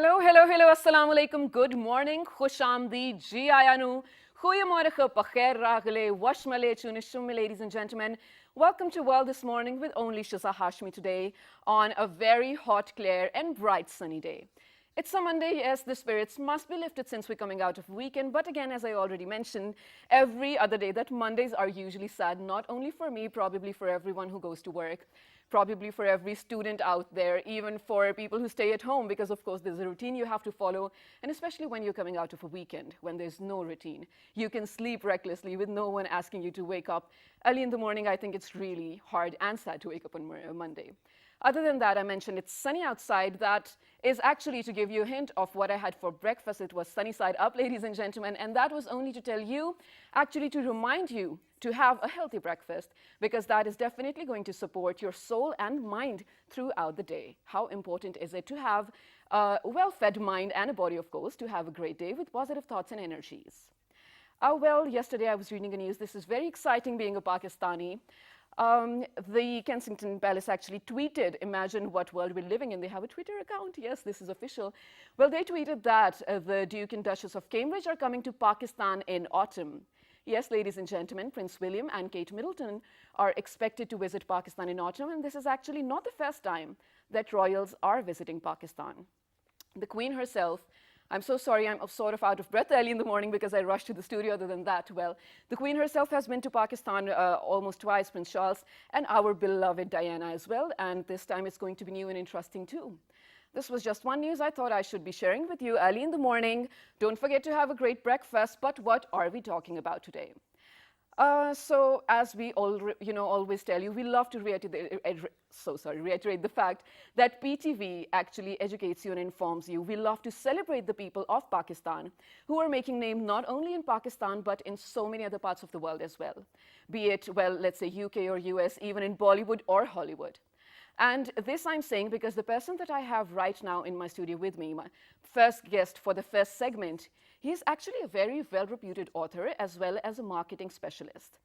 Hello, hello, hello. Assalamu alaikum. Good morning. Khush aamdeed. Ji ayanu. Goeiemorgen. Pakhair raghle. Washmale chunishum, ladies and gentlemen. Welcome to World This Morning with only Shiza Hashmi today on a very hot, clear and bright sunny day. It's a Monday, yes, the spirits must be lifted since we're coming out of weekend. But again, as I already mentioned, every other day that Mondays are usually sad, not only for me, probably for everyone who goes to work, probably for every student out there, even for people who stay at home, because of course there's a routine you have to follow, and especially when you're coming out of a weekend, when there's no routine. You can sleep recklessly with no one asking you to wake up early in the morning. I think it's really hard and sad to wake up on Monday. Other than that, I mentioned it's sunny outside. That is actually to give you a hint of what I had for breakfast. It was sunny side up, ladies and gentlemen, and that was only to tell you, actually to remind you to have a healthy breakfast, because that is definitely going to support your soul and mind throughout the day. How important is it to have a well-fed mind and a body, of course, to have a great day with positive thoughts and energies? Well, yesterday I was reading the news. This is very exciting being a Pakistani. The Kensington Palace actually tweeted, imagine what world we're living in. They have a Twitter account. Yes, this is official. Well, they tweeted that the Duke and Duchess of Cambridge are coming to Pakistan in autumn. Yes, ladies and gentlemen, Prince William and Kate Middleton are expected to visit Pakistan in autumn, and this is actually not the first time that royals are visiting Pakistan. The Queen herself, I'm so sorry, I'm sort of out of breath early in the morning because I rushed to the studio. Other than that, well, the Queen herself has been to Pakistan almost twice, Prince Charles, and our beloved Diana as well, and this time it's going to be new and interesting too. This was just one news I thought I should be sharing with you early in the morning. Don't forget to have a great breakfast, but what are we talking about today? So as we always tell you, we love to reiterate the fact that PTV actually educates you and informs you. We love to celebrate the people of Pakistan who are making name not only in Pakistan but in so many other parts of the world as well. Be it, well, let's say UK or US, even in Bollywood or Hollywood. And this I'm saying because the person that I have right now in my studio with me, my first guest for the first segment, he's actually a very well-reputed author as well as a marketing specialist.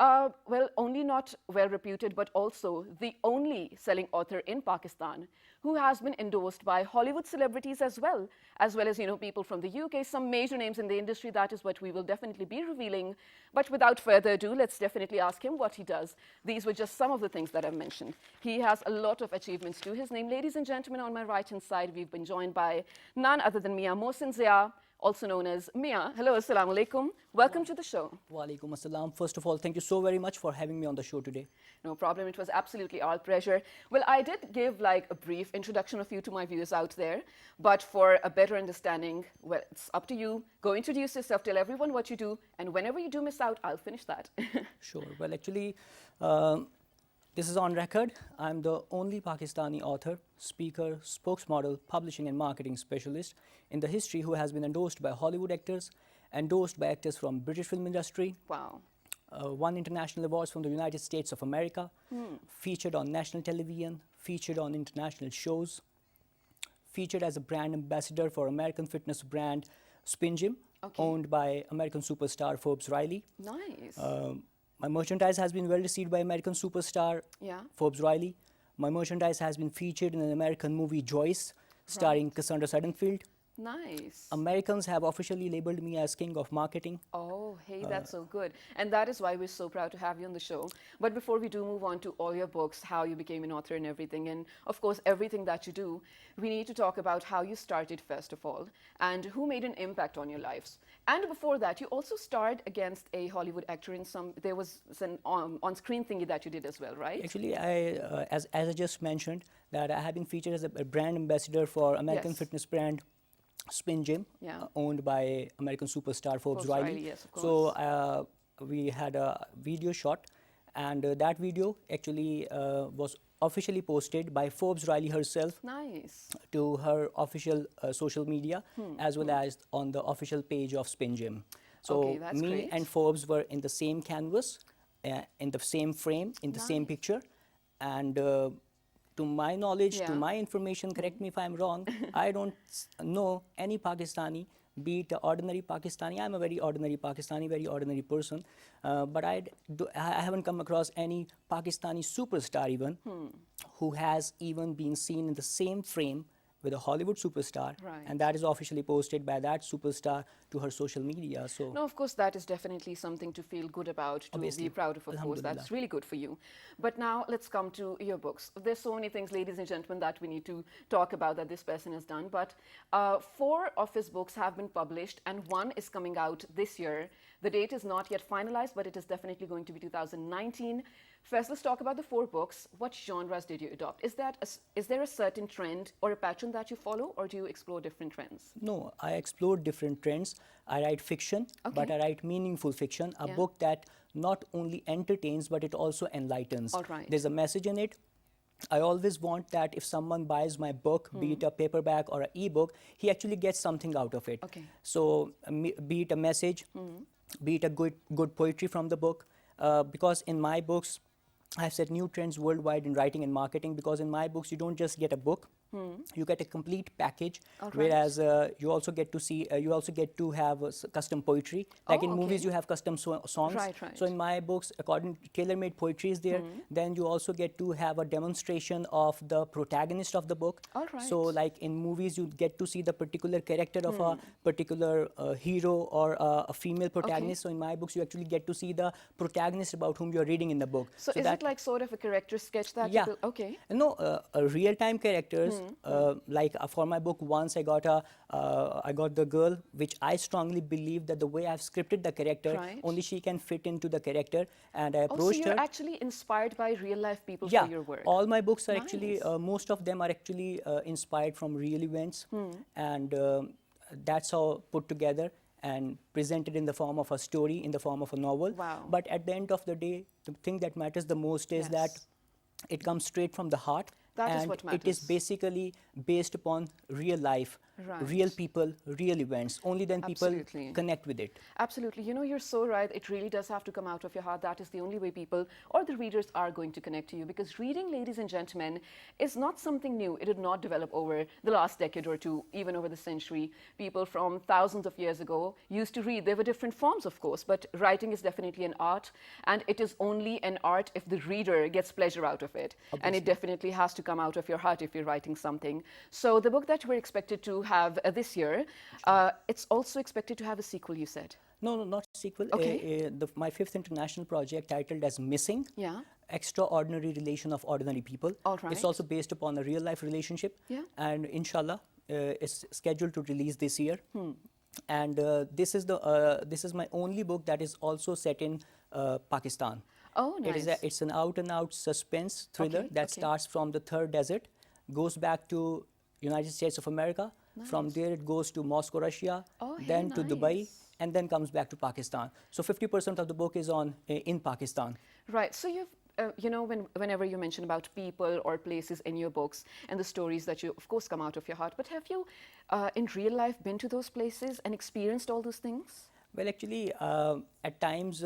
Well, only not well-reputed, but also the only selling author in Pakistan who has been endorsed by Hollywood celebrities as well as, people from the UK, some major names in the industry. That is what we will definitely be revealing. But without further ado, let's definitely ask him what he does. These were just some of the things that I've mentioned. He has a lot of achievements to his name. Ladies and gentlemen, on my right-hand side, we've been joined by none other than Mia Mohsin Zia, also known as Mia. Hello, assalamu alaikum. Welcome to the show. Wa alaikum assalam. First of all, thank you so very much for having me on the show today. No problem. It was absolutely our pleasure. Well, I did give like a brief introduction of you to my viewers out there, but for a better understanding, well, it's up to you. Go introduce yourself, tell everyone what you do, and whenever you do miss out, I'll finish that. Sure. Well, actually, this is on record. I'm the only Pakistani author, speaker, spokesmodel, publishing and marketing specialist in the history who has been endorsed by Hollywood actors, endorsed by actors from British film industry. Wow. Won international awards from the United States of America, featured on national television, featured on international shows, featured as a brand ambassador for American fitness brand Spin Gym, owned by American superstar Forbes Riley. Nice. My merchandise has been well received by American superstar Forbes Riley. My merchandise has been featured in an American movie Joyce, starring Cassandra Suttonfield. Nice. Americans have officially labeled me as king of marketing. Oh, hey, that's so good. And that is why we're so proud to have you on the show. But before we do move on to all your books, how you became an author and everything, and of course, everything that you do, we need to talk about how you started, first of all, and who made an impact on your lives. And before that, you also starred against a Hollywood actor in there was an on-screen thingy that you did as well, right? Actually, as I just mentioned, that I have been featured as a brand ambassador for American fitness brand Spin Gym, owned by American superstar Forbes Riley. Yes, of course. So we had a video shot, and that video actually was officially posted by Forbes Riley herself. Nice. To her official social media, as well as on the official page of Spin Gym. So me and Forbes were in the same canvas, in the same frame, in the same picture, and to my knowledge, to my information, correct me if I'm wrong, I don't know any Pakistani, be it ordinary Pakistani. I'm a very ordinary Pakistani, very ordinary person, but I haven't come across any Pakistani superstar even who has even been seen in the same frame with a Hollywood superstar, Right. and that is officially posted by that superstar to her social media. So no, of course, that is definitely something to feel good about, to Obviously. be proud of course. Alhamdulillah. That's really good for you. But now let's come to your books. There's so many things, ladies and gentlemen, that we need to talk about that this person has done. But 4 of his books have been published, and 1 is coming out this year. The date is not yet finalized, but it is definitely going to be 2019. First, let's talk about the 4 books. What genres did you adopt? Is there a certain trend or a pattern that you follow, or do you explore different trends? no, I explore different trends. I write fiction, but I write meaningful fiction, a Yeah. book that not only entertains, but it also enlightens. All right. There's a message in it. I always want that if someone buys my book, be it a paperback or an ebook, he actually gets something out of it. Okay. So, be it a message, be it a good poetry from the book, because in my books, I've set new trends worldwide in writing and marketing, because in my books, you don't just get a book, you get a complete package, All right. whereas you also get to see, you also get to have custom poetry. Like in movies, okay. you have custom songs. Right, right. So in my books, according to tailor-made poetry is there. Then you also get to have a demonstration of the protagonist of the book. All right. So like in movies, you get to see the particular character of a particular hero or a female protagonist. So in my books, you actually get to see the protagonist about whom you're reading in the book. So is it like sort of a character sketch that Yeah. you will, okay. No, real-time characters. Like for my book, once I got the girl, which I strongly believe that the way I've scripted the character, Right. only she can fit into the character, and I Oh, so approached you're her. actually inspired by real life people Yeah, for your work. all my books are actually, Nice. most of them are actually inspired from real events, Hmm. and that's how put together and presented in the form of a story, in the form of a novel. Wow. But at the end of the day, the thing that matters the most is that Yes. it comes straight from the heart. That is and what it is matters. basically based upon real life, real Right. people, real events. Only then people Absolutely. connect with it. Absolutely. You know, you're so right. It really does have to come out of your heart. That is the only way people or the readers are going to connect to you. Because reading, ladies and gentlemen, is not something new. It did not develop over the last decade or two, even over the century. People from thousands of years ago used to read. There were different forms, of course, but writing is definitely an art. And it is only an art if the reader gets pleasure out of it. And it definitely has to come out of your heart if you're writing something. So the book that we're expected to have this year, it's also expected to have a sequel, you said. No, not sequel. Okay. My 5th international project titled as Missing. Yeah. Extraordinary Relation of Ordinary People. All It's right. also based upon a real life relationship. Yeah. And inshallah, it's scheduled to release this year. And this is my only book that is also set in Pakistan. Oh, nice. It's an out and out suspense thriller Okay, that okay. starts from the Third Desert, goes back to United States of America. From there it goes to Moscow, Russia, Oh, hey, then to Dubai, nice. and then comes back to Pakistan. So 50% of the book is in Pakistan. Right. So you've, you know, whenever you mention about people or places in your books and the stories that you, of course, come out of your heart, but have you, in real life, been to those places and experienced all those things? Well, actually, at times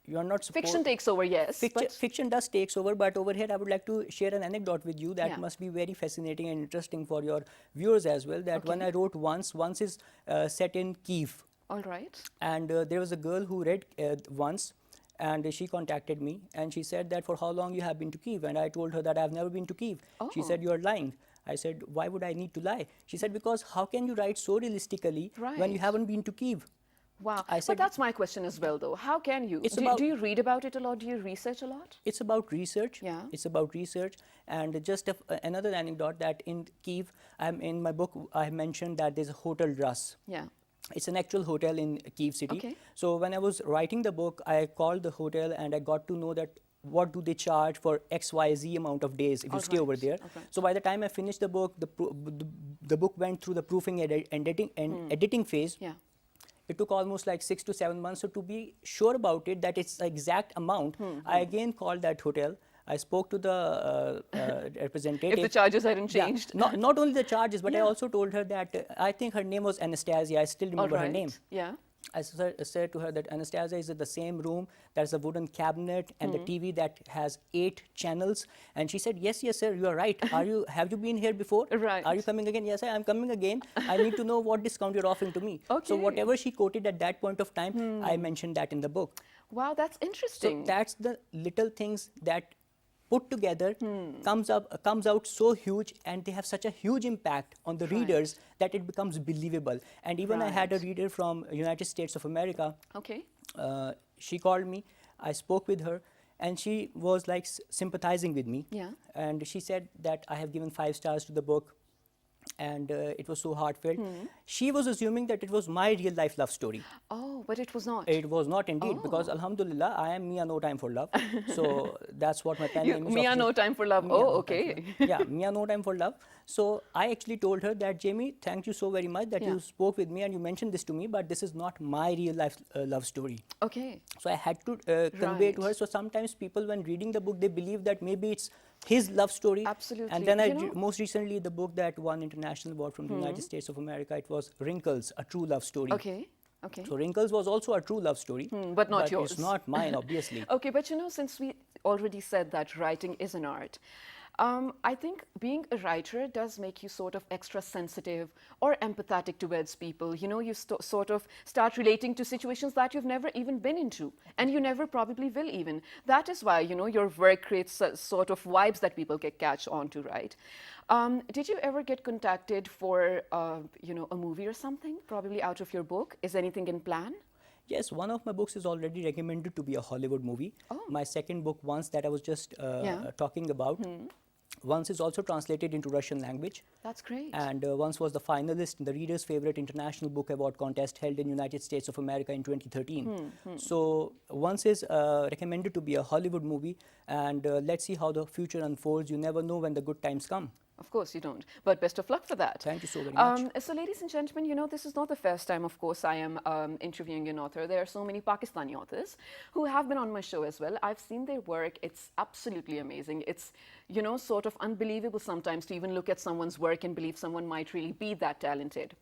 you are not supposed. Fiction takes over, yes. but Fiction does takes over, but over here I would like to share an anecdote with you that Yeah. must be very fascinating and interesting for your viewers as well. That when I wrote once is set in Kiev, all right. and there was a girl who read once, and she contacted me and she said that for how long you have been to Kiev, and I told her that I've never been to Kiev. She said, you are lying. I said, why would I need to lie? She said, because how can you write so realistically when you Right. haven't been to Kiev? Wow. I But said- that's my question as well, though. How can you? It's Do, about- do you read about it a lot? Do you research a lot? It's about research. Yeah. It's about research. And just another anecdote that in Kiev, in my book, I have mentioned that there's a Hotel Rus. Yeah. It's an actual hotel in Kiev city. Okay. So when I was writing the book, I called the hotel and I got to know that what do they charge for XYZ amount of days if you stay over Alright, there. alright. So by the time I finished the book, the book went through the proofing and editing phase. Yeah. It took almost like 6 to 7 months. So to be sure about it, that it's the exact amount, I again called that hotel. I spoke to the representative. If the charges hadn't Yeah, changed. not only the charges, but I Yeah. also told her that I think her name was Anastasia. I still All remember her right. name. Yeah. I said to her that Anastasia is in the same room. There's a wooden cabinet and the TV that has 8 channels. And she said, yes, sir, you are right. Have you been here before? Right. Are you coming again? Yes, I'm coming again. I need to know what discount you're offering to me. Okay. So whatever she quoted at that point of time, I mentioned that in the book. Wow, that's So interesting. that's the little things that put together comes out so huge, and they have such a huge impact on the readers that it becomes believable. And even I had a reader from United States of America. Okay. She called me, I spoke with her, and she was like sympathizing with me. Yeah. And she said that I have given 5 stars to the book, and it was so heartfelt. She was assuming that it was my real life love story. Oh, but it was not. It was not indeed, because Alhamdulillah, I am Mia No Time for Love. So that's what my pen name is. Mia No Time for Love. Mia Oh, No okay. Time for Love. Yeah, Mia No Time for Love. So I actually told her that, Jamie, thank you so very much that you spoke with me and you mentioned this to me, but this is not my real life love story. Okay. So I had to convey to her. So sometimes people, when reading the book, they believe that maybe it's his love story. Absolutely. And then most recently, the book that won international award from the United States of America, it was Wrinkles, A True Love Story. Okay. Okay. So Wrinkles was also a true love story. But not yours. It's not mine, obviously. Okay, but since we already said that writing is an art, I think being a writer does make you sort of extra sensitive or empathetic towards people. You sort of start relating to situations that you've never even been into, and you never probably will even. That is why, your work creates sort of vibes that people can catch on to, right? Did you ever get contacted for, a movie or something, probably out of your book? Is anything in plan? Yes, one of my books is already recommended to be a Hollywood movie. Oh. My second book, Once, that I was just talking about, Once is also translated into Russian language. That's great. And Once was the finalist in the Reader's Favorite International Book Award contest held in United States of America in 2013. So Once is recommended to be a Hollywood movie, and let's see how the future unfolds. You never know when the good times come. Of course you don't, but best of luck for that. Thank you so very much. So ladies and gentlemen, this is not the first time, of course, I am interviewing an author. There are so many Pakistani authors who have been on my show as well. I've seen their work. It's absolutely amazing. It's, sort of unbelievable sometimes to even look at someone's work and believe someone might really be that talented.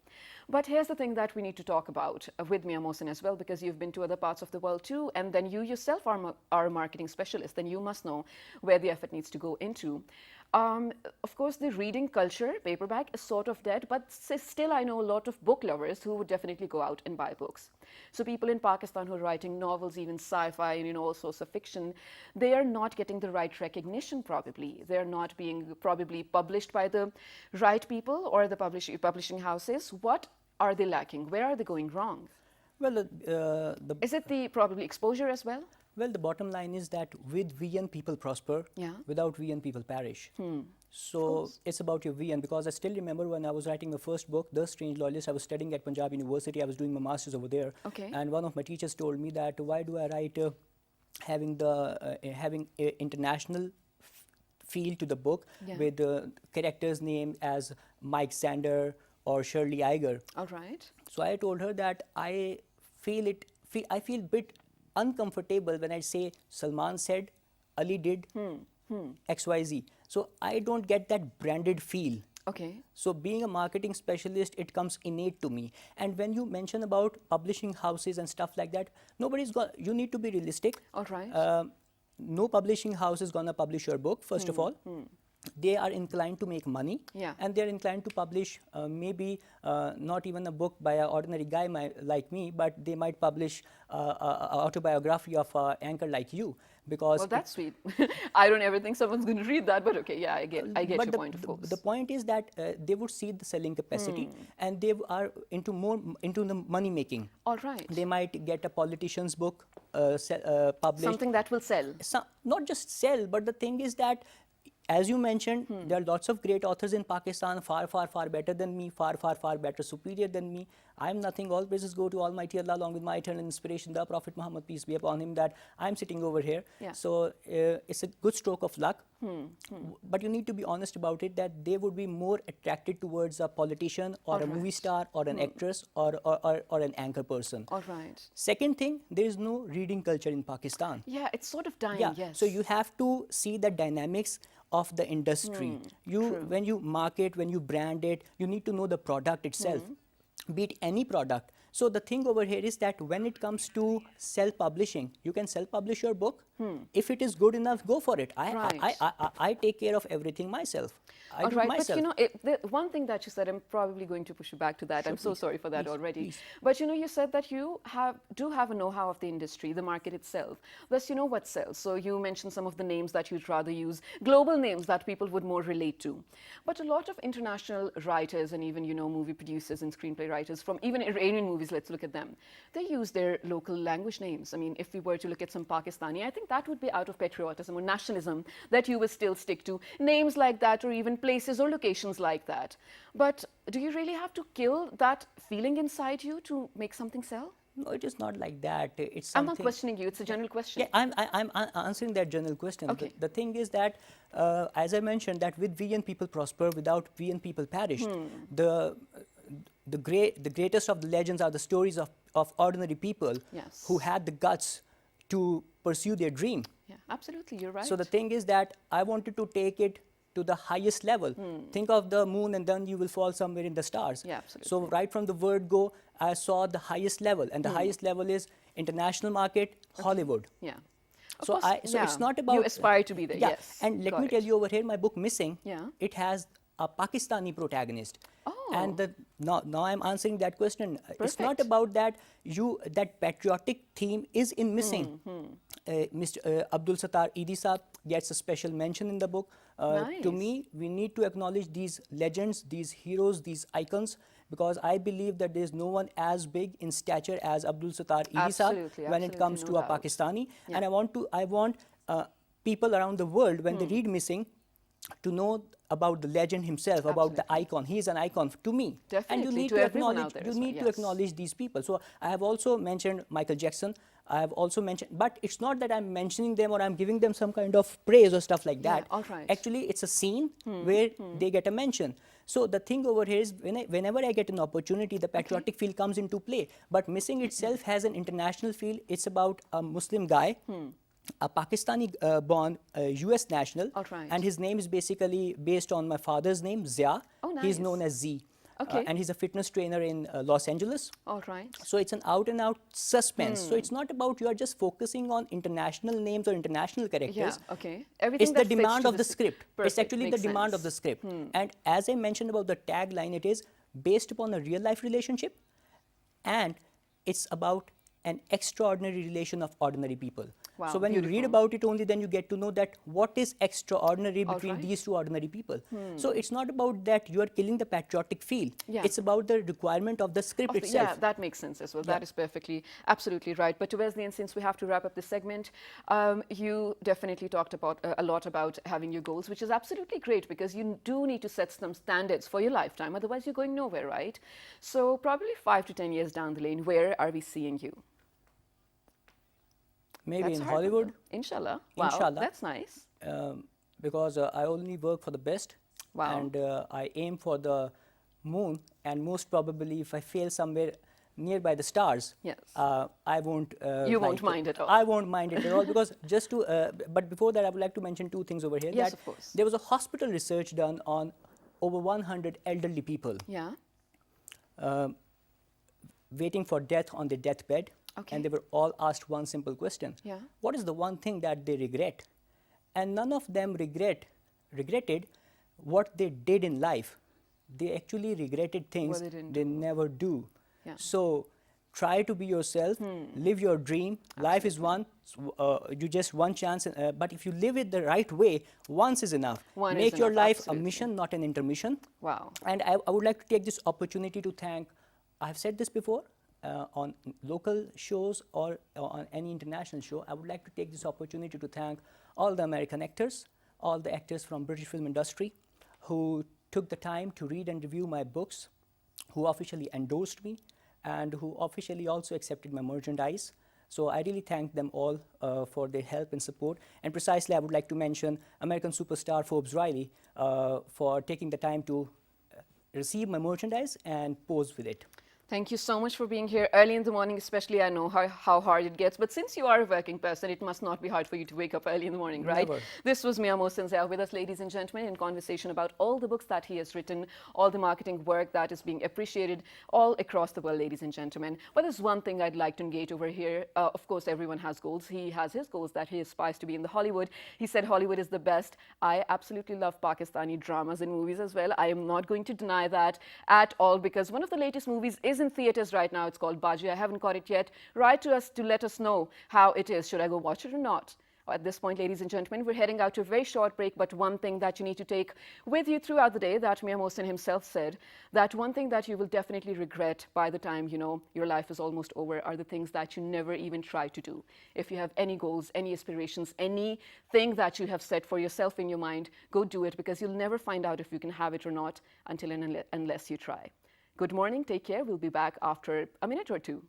But here's the thing that we need to talk about with Mia Mohsin as well, because you've been to other parts of the world too, and then you yourself are a marketing specialist, then you must know where the effort needs to go into. Of course, the reading culture, paperback, is sort of dead, but still I know a lot of book lovers who would definitely go out and buy books. So people in Pakistan who are writing novels, even sci-fi, and all sorts of fiction, they are not getting the right recognition probably. They're not being probably published by the right people or the publishing houses. What are they lacking? Where are they going wrong? Well, is it the probably exposure as well? Well, the bottom line is that with VN people prosper, without VN people perish. So it's about your VN, because I still remember when I was writing my first book, The Strange Loyalist, I was studying at Punjab University. I was doing my master's over there. Okay. And one of my teachers told me that, why do I write having a international feel to the book with characters named as Mike Sander or Shirley Iger. All right. So I told her that I feel a bit uncomfortable when I say Salman said, Ali did, XYZ. So I don't get that branded feel. Okay. So being a marketing specialist, it comes innate to me. And when you mention about publishing houses and stuff like that, you need to be realistic. All right. No publishing house is going to publish your book, first of all. They are inclined to make money, and they're inclined to publish maybe not even a book by an ordinary guy like me, but they might publish an autobiography of an anchor like you. Because well, that's sweet. I don't ever think someone's going to read that, but okay, yeah, I get your point, of course. The point is that they would see the selling capacity, and they are into the money making. All right. They might get a politician's book published. Something that will sell. Not just sell, but the thing is that, as you mentioned, there are lots of great authors in Pakistan, far, far, far better than me, far, far, far better, superior than me. I'm nothing. All praises go to Almighty Allah, along with my eternal inspiration, the Prophet Muhammad, peace be upon him, that I'm sitting over here. Yeah. So it's a good stroke of luck. But you need to be honest about it, that they would be more attracted towards a politician or a movie star or an actress or an anchor person. All right. Second thing, there is no reading culture in Pakistan. Yeah, it's sort of dying, yes. So you have to see the dynamics of the industry. When you market, when you brand it, you need to know the product itself, be it any product. So the thing over here is that when it comes to self-publishing, you can self-publish your book, If it is good enough, go for it. Right. I take care of everything myself. I do it myself. But you know, the one thing that you said, I'm probably going to push you back to that. I'm so sorry for that already. Please. But you know, you said that you do have a know-how of the industry, the market itself. Thus, you know what sells. So you mentioned some of the names that you'd rather use, global names that people would more relate to. But a lot of international writers and even, you know, movie producers and screenplay writers from even Iranian movies, let's look at them. They use their local language names. I mean, if we were to look at some Pakistani, I think that would be out of patriotism or nationalism that you would still stick to names like that, or even places or locations like that. But do you really have to kill that feeling inside you to make something sell? No, it is not like that. It's I'm something. not questioning you. It's a general question. Yeah, I'm answering that general question. Okay. The thing is that, as I mentioned, that with VN people prosper, without VN people perish. The greatest of the legends are the stories of ordinary people Yes. who had the guts to pursue their dream. Yeah, absolutely. You're right. So the thing is that I wanted to take it to the highest level. Think of the moon and then you will fall somewhere in the stars. Yeah, absolutely. So right from the word go, I saw the highest level, and the highest level is international market, Hollywood. Yeah. Of So course, so it's not about you aspire to be there. Yeah, Yes. and let Got me it. tell you over here, my book Missing. Yeah. It has a Pakistani protagonist. Oh. And now I'm answering that question. It's not Perfect. about that that patriotic theme is in Missing. Mr. Abdul Sattar Idi Saab gets a special mention in the book. Nice. To me, we need to acknowledge these legends, these heroes, these icons, because I believe that there's no one as big in stature as Abdul Sattar Idi Saab Absolutely, when it comes absolutely, to no a doubt. Pakistani. Yeah. And I want people around the world, when they read Missing, to know about the legend himself, about the icon. He is an icon to me. And Definitely, you need to to everyone acknowledge, out there you as well, need to yes. acknowledge these people. So I have also mentioned Michael Jackson. I have also mentioned, but it's not that I'm mentioning them or I'm giving them some kind of praise or stuff like Yeah, that. all right. Actually, it's a scene where they get a mention. So the thing over here is, whenever I get an opportunity, the patriotic feel comes into play. But Missing itself has an international feel. It's about a Muslim guy, a Pakistani-born US national. All right. And his name is basically based on my father's name, Zia. Oh, He's nice. known as Z. Okay. And he's a fitness trainer in Los Angeles. All right. So it's an out-and-out suspense. So it's not about you are just focusing on international names or international characters. Yeah, okay. Everything It's that the fits demand to of the script. It's Perfect, actually the makes demand of sense. the script. And as I mentioned about the tagline, it is based upon a real-life relationship, and it's about an extraordinary relation of ordinary people. Wow, so when you read beautiful. about it, only then you get to know that what is extraordinary All between right. these two ordinary people. So it's not about that you are killing the patriotic feel. Yeah. It's about the requirement of the script itself. Yeah, that makes sense as well. That is perfectly, absolutely right. But to Wesley, and since we have to wrap up this segment, you definitely talked about a lot about having your goals, which is absolutely great because you do need to set some standards for your lifetime. Otherwise, you're going nowhere, right? So probably 5 to 10 years down the lane, where are we seeing you? Maybe That's in hard, Hollywood, Inshallah. Wow, Inshallah. that's nice. because I only work for the best. Wow. And I aim for the moon, and most probably if I fail somewhere nearby the stars, Yes. I won't. You won't mind at all. I won't mind it at all because just to. But before that, I would like to mention two things over here. Yes, that of course. There was a hospital research done on over 100 elderly people Yeah. waiting for death on their deathbed. Okay. And they were all asked one simple question. Yeah. What is the one thing that they regret? And none of them regretted what they did in life. They actually regretted things What they didn't they never do. Yeah. So try to be yourself, live your dream. Life is one, you just one chance. But if you live it the right way, once is enough. One is Make your enough, life absolutely. a mission, not an intermission. Wow. And I would like to take this opportunity to thank, I've said this before, on local shows or on any international show, I would like to take this opportunity to thank all the American actors, all the actors from British film industry who took the time to read and review my books, who officially endorsed me, and who officially also accepted my merchandise. So I really thank them all for their help and support. And precisely, I would like to mention American superstar Forbes Riley for taking the time to receive my merchandise and pose with it. Thank you so much for being here early in the morning, especially. I know how hard it gets, but since you are a working person, it must not be hard for you to wake up early in the morning, right? Never. This was Mia Mohsin Zia with us, ladies and gentlemen, in conversation about all the books that he has written, all the marketing work that is being appreciated all across the world, ladies and gentlemen. But there's one thing I'd like to engage over here. Of course, everyone has goals. He has his goals that he aspires to be in the Hollywood. He said Hollywood is the best. I absolutely love Pakistani dramas and movies as well. I am not going to deny that at all, because one of the latest movies is in theaters right now. It's called Baji. I haven't got it yet. Write to us to let us know how it is. Should I go watch it or not? At this point, ladies and gentlemen, we're heading out to a very short break, but one thing that you need to take with you throughout the day, that Mia Mohsin himself said, that one thing that you will definitely regret by the time, you know, your life is almost over are the things that you never even tried to do. If you have any goals, any aspirations, anything that you have set for yourself in your mind, go do it, because you'll never find out if you can have it or not until and unless you try. Good morning, take care. We'll be back after a minute or two.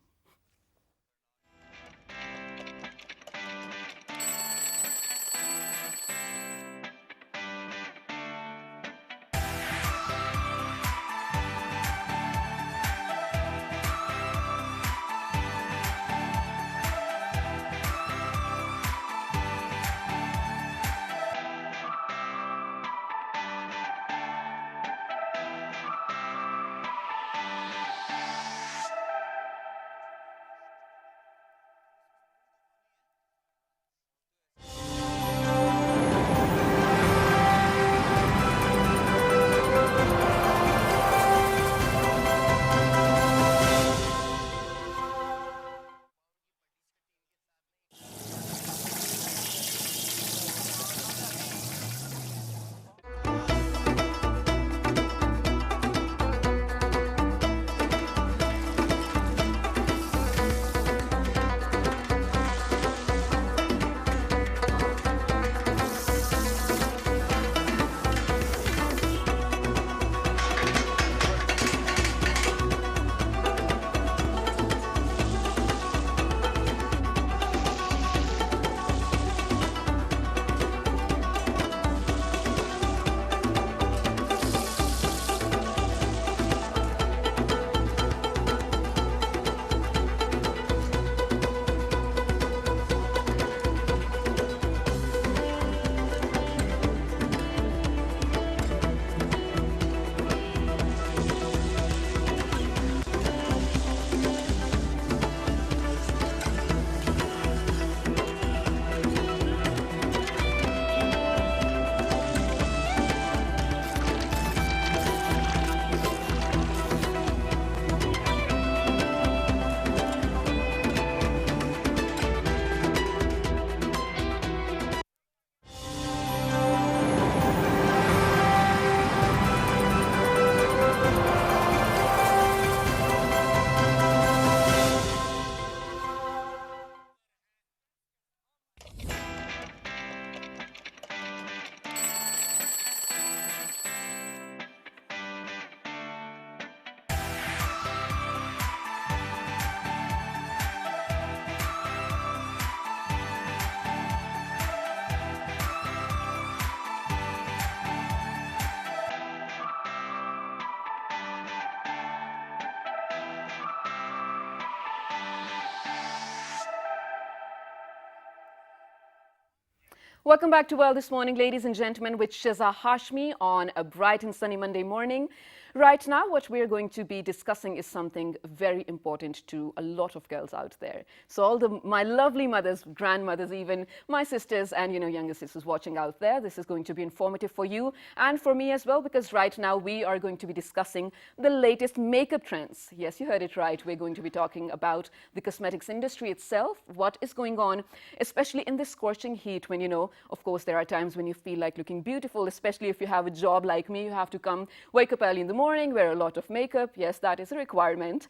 Welcome back to Well This Morning, ladies and gentlemen, with Shiza Hashmi on a bright and sunny Monday morning. Right now, what we're going to be discussing is something very important to a lot of girls out there. So all my lovely mothers, grandmothers, even my sisters and, you know, younger sisters watching out there, this is going to be informative for you and for me as well, because right now we are going to be discussing the latest makeup trends. Yes, you heard it right. We're going to be talking about the cosmetics industry itself, what is going on, especially in this scorching heat when, you know, of course, there are times when you feel like looking beautiful, especially if you have a job like me. You have to wake up early in the morning, wear a lot of makeup. Yes, that is a requirement.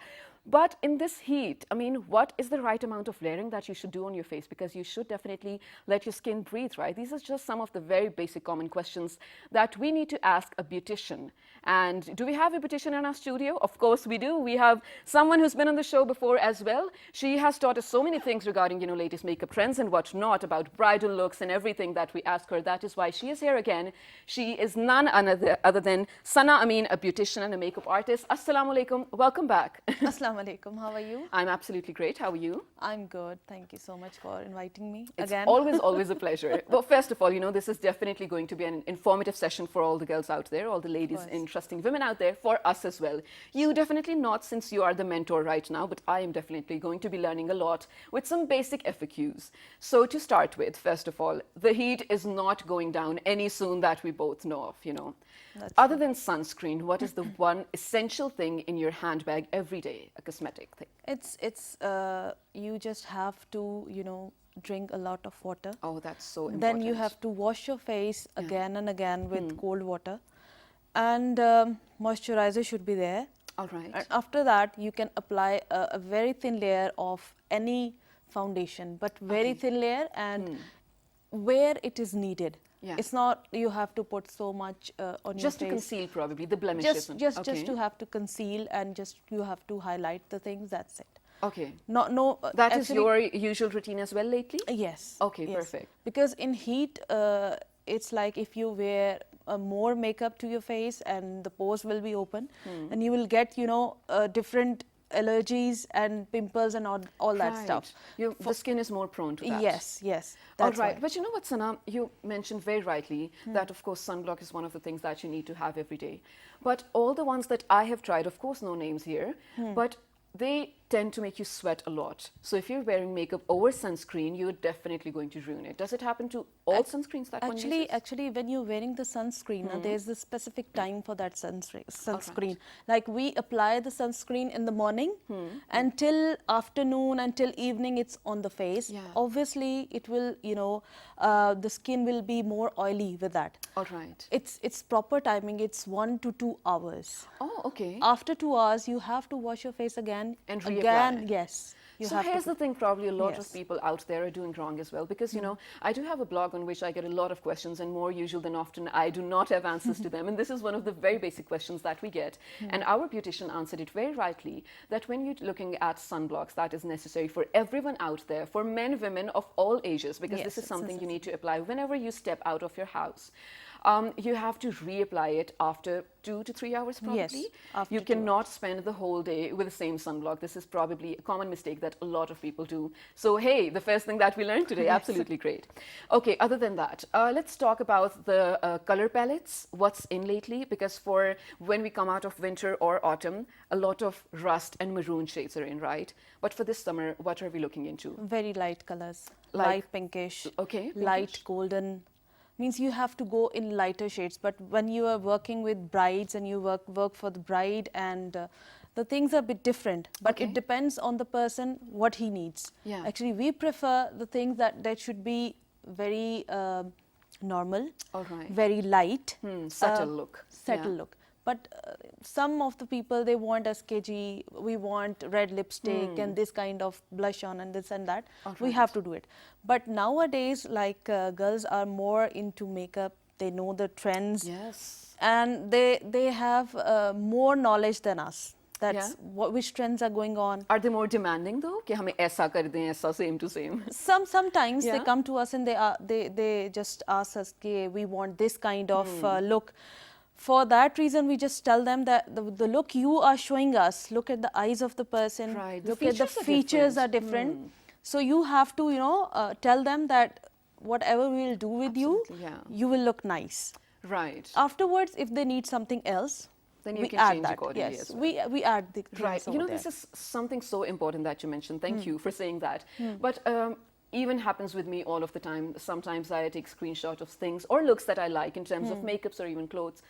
But in this heat, I mean, what is the right amount of layering that you should do on your face? Because you should definitely let your skin breathe, right? These are just some of the very basic common questions that we need to ask a beautician. And do we have a beautician in our studio? Of course we do. We have someone who's been on the show before as well. She has taught us so many things regarding, you know, latest makeup trends and what not, about bridal looks and everything that we ask her. That is why she is here again. She is none other than Sana Amin, a beautician and a makeup artist. Assalamu alaikum. Welcome back. Assalamu alaikum. How are you? I'm absolutely great. How are you? I'm good. Thank you so much for inviting me It's again. always a pleasure. Well, first of all, you know, this is definitely going to be an informative session for all the girls out there, all the ladies, interesting women out there, for us as well. You definitely not, since you are the mentor right now, but I am definitely going to be learning a lot with some basic FAQs. So to start with, first of all, the heat is not going down any soon, that we both know of, you know. Other than sunscreen, what is the one essential thing in your handbag every day, a cosmetic thing? It's you just have to, you know, drink a lot of water. Oh, that's so important. Then you have to wash your face again and again with cold water, and moisturizer should be there. All right. And after that, you can apply a very thin layer of any foundation, but very thin layer, and where it is needed. Yeah. It's not you have to put so much on your face. Just to conceal probably the blemishes. Just to have to conceal, and just you have to highlight the things. That's it. Okay. That is your usual routine as well lately? Yes. Okay, yes. perfect. Because in heat, it's like if you wear more makeup to your face and the pores will be open, and you will get, you know, different allergies and pimples and all that stuff. The skin is more prone to that. Yes, yes. All right. But you know what, Sana, you mentioned very rightly that, of course, sunblock is one of the things that you need to have every day. But all the ones that I have tried, of course, no names here, but they tend to make you sweat a lot. So if you're wearing makeup over sunscreen, you're definitely going to ruin it. Does it happen to all sunscreens that one uses? Actually, when you're wearing the sunscreen, there's a specific time for that sunscreen. Right. Like we apply the sunscreen in the morning until afternoon, until evening, it's on the face. Yeah. Obviously, it will, you know, the skin will be more oily with that. All right. It's proper timing. It's 1 to 2 hours. Oh, okay. After 2 hours, you have to wash your face again. And reapply. Yes. So here's the thing, probably a lot of people out there are doing wrong as well, because, you know, I do have a blog on which I get a lot of questions, and more usual than often, I do not have answers to them. And this is one of the very basic questions that we get. And our beautician answered it very rightly, that when you're looking at sunblocks, that is necessary for everyone out there, for men, women of all ages, because this is something you need to apply whenever you step out of your house. You have to reapply it after 2 to 3 hours probably. Yes, after you cannot spend the whole day with the same sunblock. This is probably a common mistake that a lot of people do. So hey, the first thing that we learned today, absolutely great. Okay, other than that, let's talk about the color palettes, what's in lately, because for when we come out of winter or autumn, a lot of rust and maroon shades are in, right? But for this summer, what are we looking into? Very light colors, Like, light pinkish, okay, light pinkish. golden. Means you have to go in lighter shades, but when you are working with brides and you work for the bride, and the things are a bit different, but it depends on the person what he needs. Yeah. Actually, we prefer the things that should be very normal, All right. very light, Subtle look. subtle Yeah. look. But some of the people, they want SKG, we want red lipstick and this kind of blush on and this and that. We have to do it. But nowadays, like girls are more into makeup, they know the trends. Yes. And they have more knowledge than us. That's which trends are going on. Are they more demanding though? कि हमें ऐसा कर दें, ऐसा same to same. Sometimes they come to us and they just ask us, okay, we want this kind of look. For that reason, we just tell them that the look you are showing us, look at the eyes of the person, Right. look at the features are different. So you have to, you know, tell them that whatever we'll do with you, you will look nice. Right. Afterwards, if they need something else, then you we can add change that. accordingly Yes, as well. we add the things Right. You know, over this there. is something so important that you mentioned. Thank you for saying that. But even happens with me all of the time. Sometimes I take screenshot of things or looks that I like in terms of makeups or even clothes.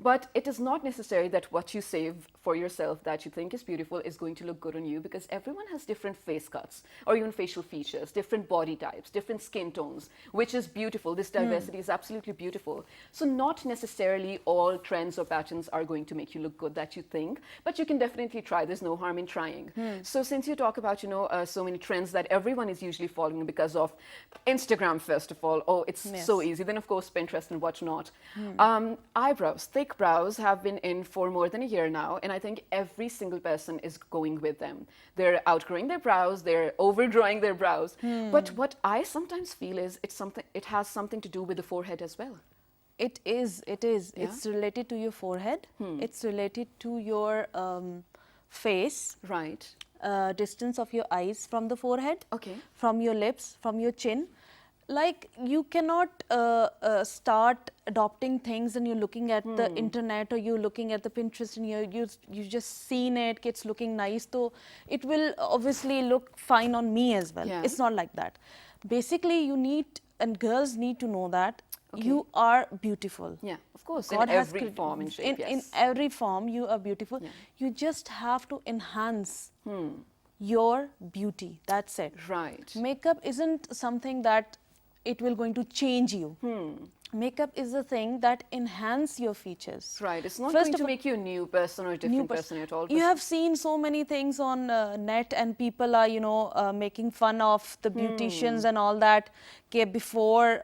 But it is not necessary that what you save for yourself that you think is beautiful is going to look good on you, because everyone has different face cuts or even facial features, different body types, different skin tones, which is beautiful. This diversity is absolutely beautiful. So not necessarily all trends or patterns are going to make you look good that you think, but you can definitely try. There's no harm in trying. So since you talk about, so many trends that everyone is usually following because of Instagram, first of all, oh, it's so easy. Then of course, Pinterest and whatnot. Eyebrows, thick brows have been in for more than a year now, and I think every single person is going with them. They're outgrowing their brows, they're overdrawing their brows. But what I sometimes feel is it has something to do with the forehead as well. It is. Yeah? It's related to your forehead. It's related to your face. Right. Distance of your eyes from the forehead. Okay. From your lips, from your chin. Like, you cannot start adopting things and you're looking at the internet or you're looking at the Pinterest and you just seen it, it's looking nice, so it will obviously look fine on me as well. Yeah. It's not like that. Basically, you need, and girls need to know that you are beautiful. Yeah, of course, God in has every created- form and shape, in, yes. in every form, you are beautiful. Yeah. You just have to enhance your beauty. That's it. Right. Makeup isn't something that it will going to change you. Makeup is a thing that enhance your features. Right, it's not First going of to all, make you a new person or a different person at all. You have seen so many things on net, and people are, making fun of the beauticians and all that. Okay, before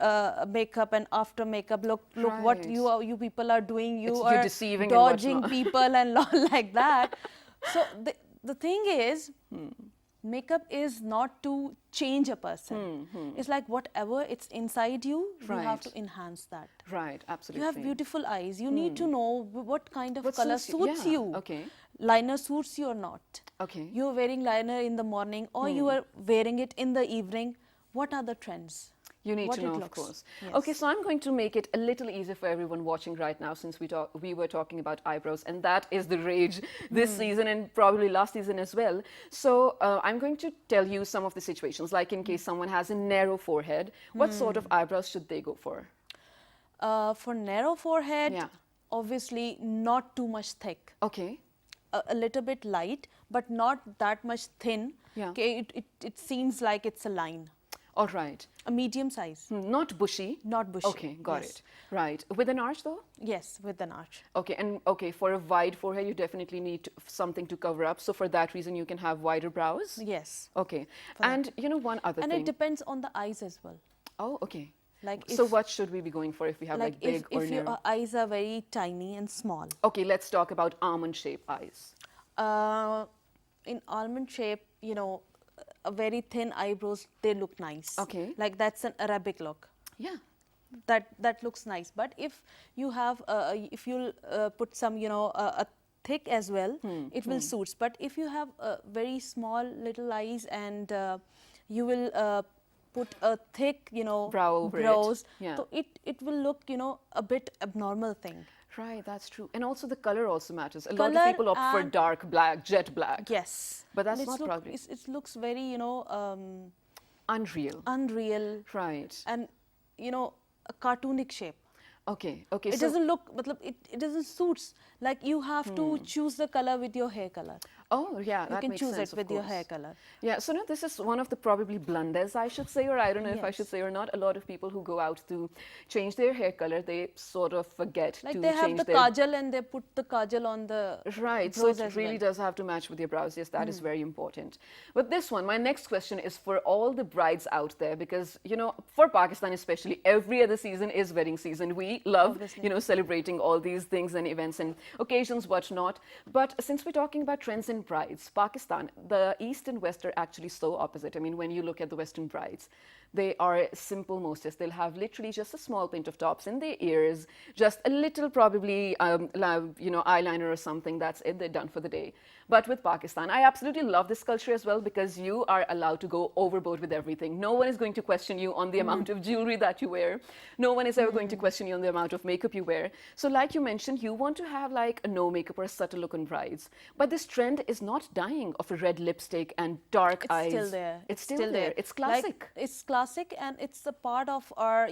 makeup and after makeup. Look what Right. you people are doing. You You're are deceiving and dodging whatnot. people and like that. So the thing is, makeup is not to change a person. It's like whatever it's inside you, you have Right. to enhance that. Right, absolutely. You have beautiful eyes. You need to know what kind of What color suits suits you. you. Yeah, okay. Liner suits you or not. Okay. You're wearing liner in the morning or you are wearing it in the evening. What are the trends? You need What to it know, of looks. course. Yes. Okay, so I'm going to make it a little easier for everyone watching right now, since we were talking about eyebrows, and that is the rage this season and probably last season as well. So I'm going to tell you some of the situations, like in case someone has a narrow forehead, what sort of eyebrows should they go for? For narrow forehead, Yeah. obviously not too much thick. Okay. A little bit light, but not that much thin. Yeah. Okay, it seems like it's a line. All right. A medium size, Not bushy. not bushy. Okay, got Yes. it. Right. With an arch though? Yes, with an arch. Okay, and okay, for a wide forehead, you definitely need something to cover up. So for that reason, you can have wider brows. Yes. Okay. For that. And one other And thing. it depends on the eyes as well. Oh, okay. Like So if- what should we be going for if we have like big or if narrow? your eyes are very tiny and small. Okay, let's talk about almond shape eyes. In almond shape, a very thin eyebrows, they look nice. Okay. Like that's an Arabic look. Yeah. That looks nice. But if you have, if you'll put some, a thick as well, it will suits. But if you have very small little eyes and you will put a thick, Brow over it. brows, Yeah. so it will look, a bit abnormal thing. Right, that's true. And also the color also matters. A lot of Colour people opt for and- dark black, jet black. Yes. But that's And not probably- it looks very, Unreal. unreal Right. and, a cartoonic shape. Okay, okay. It so, doesn't look, it doesn't suits. Like you have to choose the color with your hair color. oh, yeah, You that can makes choose sense, it with your course. hair color. Yeah, so no, this is one of the probably blunders, I should say, or I don't know if I Yes. should say or not. A lot of people who go out to change their hair color, they sort of forget Like to they have change the their... kajal and they put the kajal on the Right, so brows it as really well. does have to match with your brows. Yes, that is very important. But this one, my next question is for all the brides out there, because, for Pakistan especially, every other season is wedding season. We love, Obviously. celebrating all these things and events and occasions, whatnot. But since we're talking about trends in brides, Pakistan, the East and West are actually so opposite. I mean, when you look at the Western brides, they are simple mostest. They'll have literally just a small pinch of tops in their ears, just a little probably, eyeliner or something. That's it. They're done for the day. But with Pakistan, I absolutely love this culture as well, because you are allowed to go overboard with everything. No one is going to question you on the amount of jewelry that you wear. No one is ever going to question you on the amount of makeup you wear. So like you mentioned, you want to have like a no makeup or a subtle look on brides. But this trend is not dying of a red lipstick and dark It's eyes. still there. It's still there. It's classic. Like, it's classic and it's a part of our,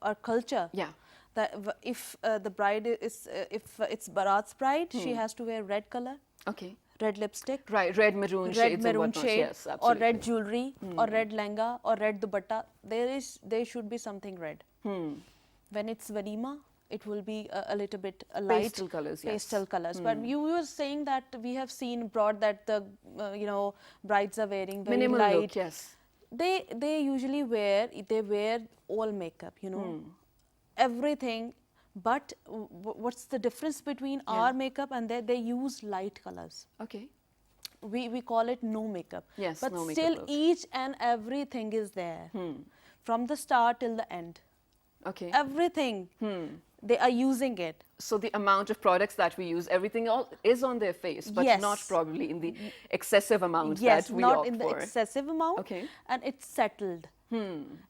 our culture. Yeah. that if the bride is, if it's Barat's bride, she has to wear red color, Okay. red lipstick, Right, red maroon red shades and maroon whatnot. shade, Yes, or absolutely. red jewelry, or red lehenga, or red dupatta. There should be something red. When it's walima, it will be a little bit light Pastel colours, yes. pastel colors. But you were saying that we have seen abroad that the brides are wearing very Minimal light. look, yes. They usually wear all makeup, everything. But what's the difference between our makeup and they use light colors? Okay. We call it no makeup. Yes, but no makeup still look. each and everything is there from the start till the end. Okay. Everything they are using it. So the amount of products that we use, everything all is on their face, but Yes. not probably in the excessive amount Yes, that we not opt in the for. excessive amount. Okay. And it's settled.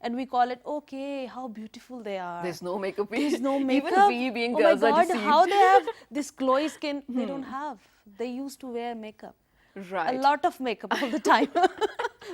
And we call it, okay, how beautiful they are. There's no makeup. There's no Even makeup. we being oh girls my are God, deceived. how they have this glowy skin? They don't have. They used to wear makeup. Right. A lot of makeup all the time.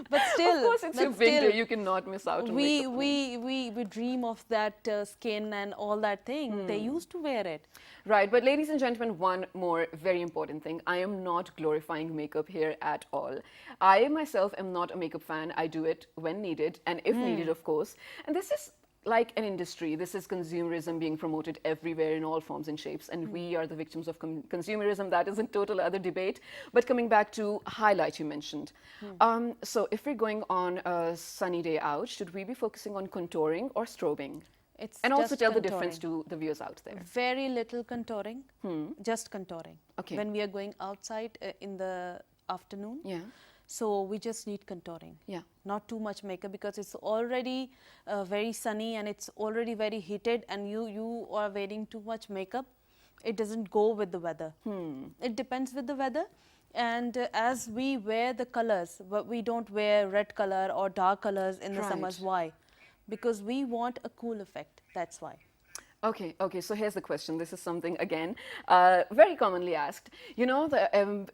But still, Of course, it's your but big still, day. You cannot miss out on we, makeup. we dream of that skin and all that thing. They used to wear it. Right, but ladies and gentlemen, one more very important thing. I am not glorifying makeup here at all. I myself am not a makeup fan. I do it when needed and if needed, of course. And this is like an industry. This is consumerism being promoted everywhere in all forms and shapes. And we are the victims of consumerism. That is a total other debate. But coming back to highlight you mentioned. So if we're going on a sunny day out, should we be focusing on contouring or strobing? It's And also just tell the contouring. difference to the viewers out there. Very little contouring, just contouring. Okay. When we are going outside in the afternoon, Yeah. so we just need contouring. Yeah. Not too much makeup because it's already very sunny and it's already very heated, and you are wearing too much makeup. It doesn't go with the weather. It depends with the weather. And as we wear the colors, but we don't wear red color or dark colors in the summers. Right. Why? Because we want a cool effect. That's why. Okay, okay. So here's the question. This is something again very commonly asked. You know,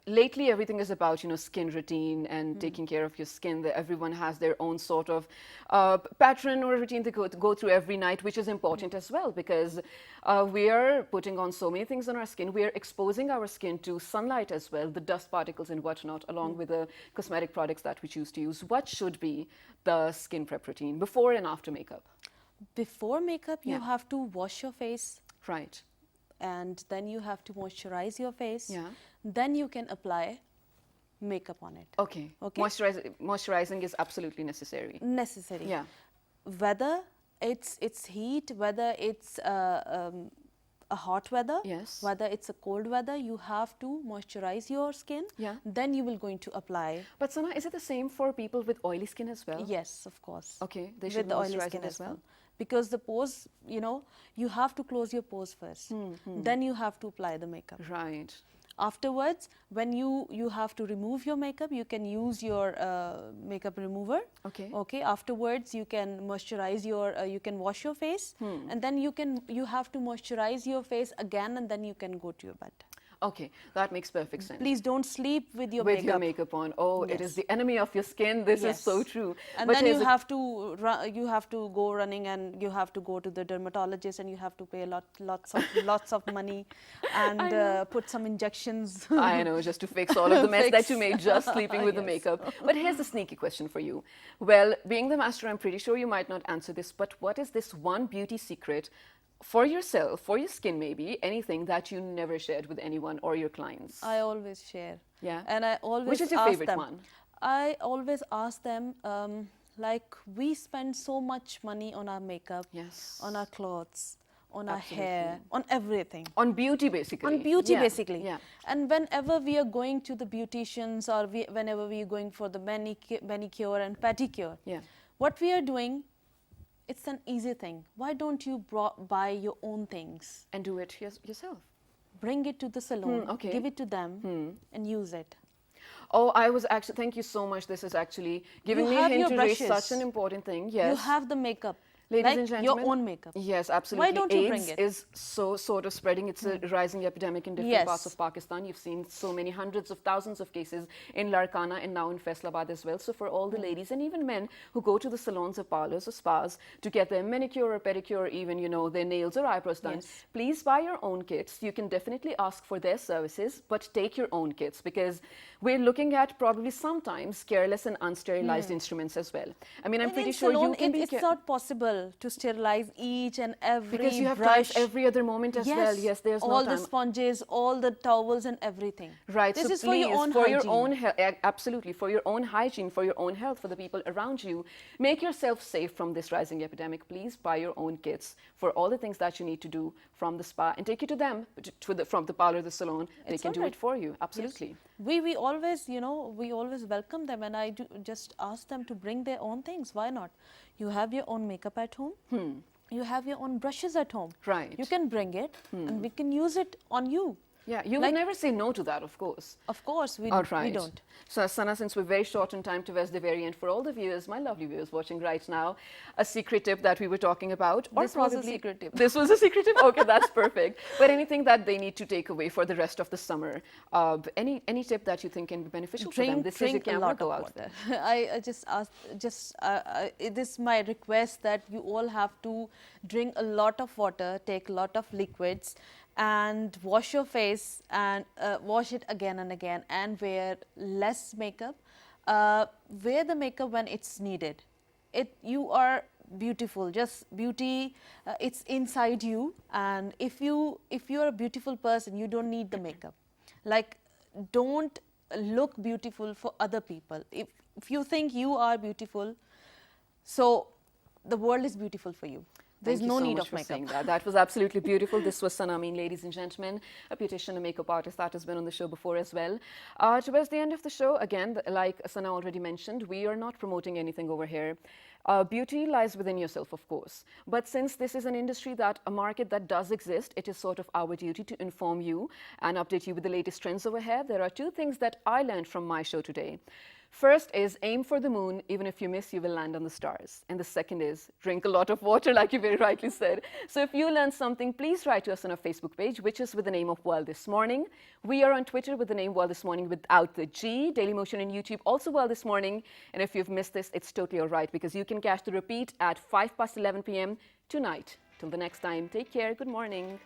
lately everything is about skin routine and taking care of your skin. Everyone has their own sort of pattern or routine to go through every night, which is important as well because we are putting on so many things on our skin. We are exposing our skin to sunlight as well, the dust particles and whatnot, along with the cosmetic products that we choose to use. What should be the skin prep routine before and after makeup? Before makeup, you Yeah. have to wash your face, Right. and then you have to moisturize your face. Yeah. Then you can apply makeup on it. Okay. Okay. Moisturizing is absolutely necessary. Necessary. Yeah. Whether it's heat, whether it's a hot weather, Yes. whether it's a cold weather, you have to moisturize your skin. Yeah. Then you will going to apply. But Sana, is it the same for people with oily skin as well? Yes, of course. Okay, they should With the oily moisturize skin it as well. Because the pores, you have to close your pores first. Then you have to apply the makeup. Right. Afterwards, when you have to remove your makeup, you can use your makeup remover. Okay. Okay. Afterwards, you can moisturize you can wash your face, and then you have to moisturize your face again, and then you can go to your bed. Okay, that makes perfect sense. Please don't sleep with your with makeup. your makeup on. Oh, it is Yes. the enemy of your skin. This is so Yes. true. And But then here's you the- have to go running, and you have to go to the dermatologist, and you have to pay lots of money, and put some injections. I know, just to fix all of the mess that you Fix. made just sleeping with the Yes. makeup. But here's the sneaky question for you. Well, being the master, I'm pretty sure you might not answer this, but what is this one beauty secret for yourself, for your skin maybe, anything that you never shared with anyone or your clients? I always share. Yeah. And I always Which is your ask favorite them, one? I always ask them, like, we spend so much money on our makeup, Yes. on our clothes, on our Absolutely. hair, on everything. On beauty, basically. On beauty, Yeah, basically. Yeah. And whenever we are going to the beauticians, or whenever we are going for the manicure and pedicure, Yeah. what we are doing, it's an easy thing. Why don't you buy your own things? And do it yourself. Bring it to the salon, okay. give it to them, and use it. Oh, I was actually, thank you so much. This is actually giving You me a have hint your to raise brushes. such an important thing. Yes. You have the makeup. Ladies like and gentlemen, your own makeup. Yes, absolutely. Why don't you AIDS bring it? is so sort of spreading. It's a rising epidemic in different parts Yes. of Pakistan. You've seen so many hundreds of thousands of cases in Larkana and now in Faisalabad as well. So for all the ladies and even men who go to the salons or parlors or spas to get their manicure or pedicure, or even, you know, their nails or eyebrows done, Yes. please buy your own kits. You can definitely ask for their services, but take your own kits because we're looking at probably sometimes careless and unsterilized instruments as well. I mean, I'm And pretty in sure you salon, can be it's not possible to sterilize each and every because you have brush. time every other moment as well. Yes, there's all no time. the sponges, all the towels and everything. Right. This so is please, for your own hygiene. absolutely, for your own hygiene, for your own health, for the people around you. Make yourself safe from this rising epidemic. Please buy your own kits for all the things that you need to do from the spa and take it to them, from the parlor, the salon. They It's can do alright. it for you. Absolutely. We always, you know, we always welcome them, and I do just ask them to bring their own things. Why not? You have your own makeup at home. You have your own brushes at home. Right. You can bring it, and we can use it on you. Yeah, you Like- would never say no to that, of course. Of course, we Outright. don't. So, Sana, since we're very short on time towards the very end, for all the viewers, my lovely viewers watching right now, a secret tip that we were talking about, or This was a probably secret tip. This was a secret tip. Okay, that's perfect. But anything that they need to take away for the rest of the summer, any tip that you think can be beneficial for them? This is your Drink a camera. lot Go of out water. there. I just ask, this is my request that you all have to drink a lot of water, take a lot of liquids, and wash your face and wash it again and again, and wear less makeup. Wear the makeup when it's needed. You are beautiful. Just beauty, it's inside you, and if you're a beautiful person, you don't need the makeup. Like, don't look beautiful for other people. If you think you are beautiful, so the world is beautiful for you. There's Thank you no so need much of for makeup. saying that. That was absolutely beautiful. This was Sana Amin, ladies and gentlemen, a beautician, a makeup artist that has been on the show before as well. Towards the end of the show, again, like Sana already mentioned, we are not promoting anything over here. Beauty lies within yourself, of course. But since this is an industry a market that does exist, it is sort of our duty to inform you and update you with the latest trends over here. There are two things that I learned from my show today. First is aim for the moon. Even if you miss, you will land on the stars. And the second is drink a lot of water, like you very rightly said. So if you learned something, please write to us on our Facebook page, which is with the name of World This Morning. We are on Twitter with the name World This Morning without the G. Dailymotion and YouTube also World This Morning. And if you've missed this, it's totally all right because you can catch the repeat at 11 p.m. tonight. Till the next time, take care. Good morning.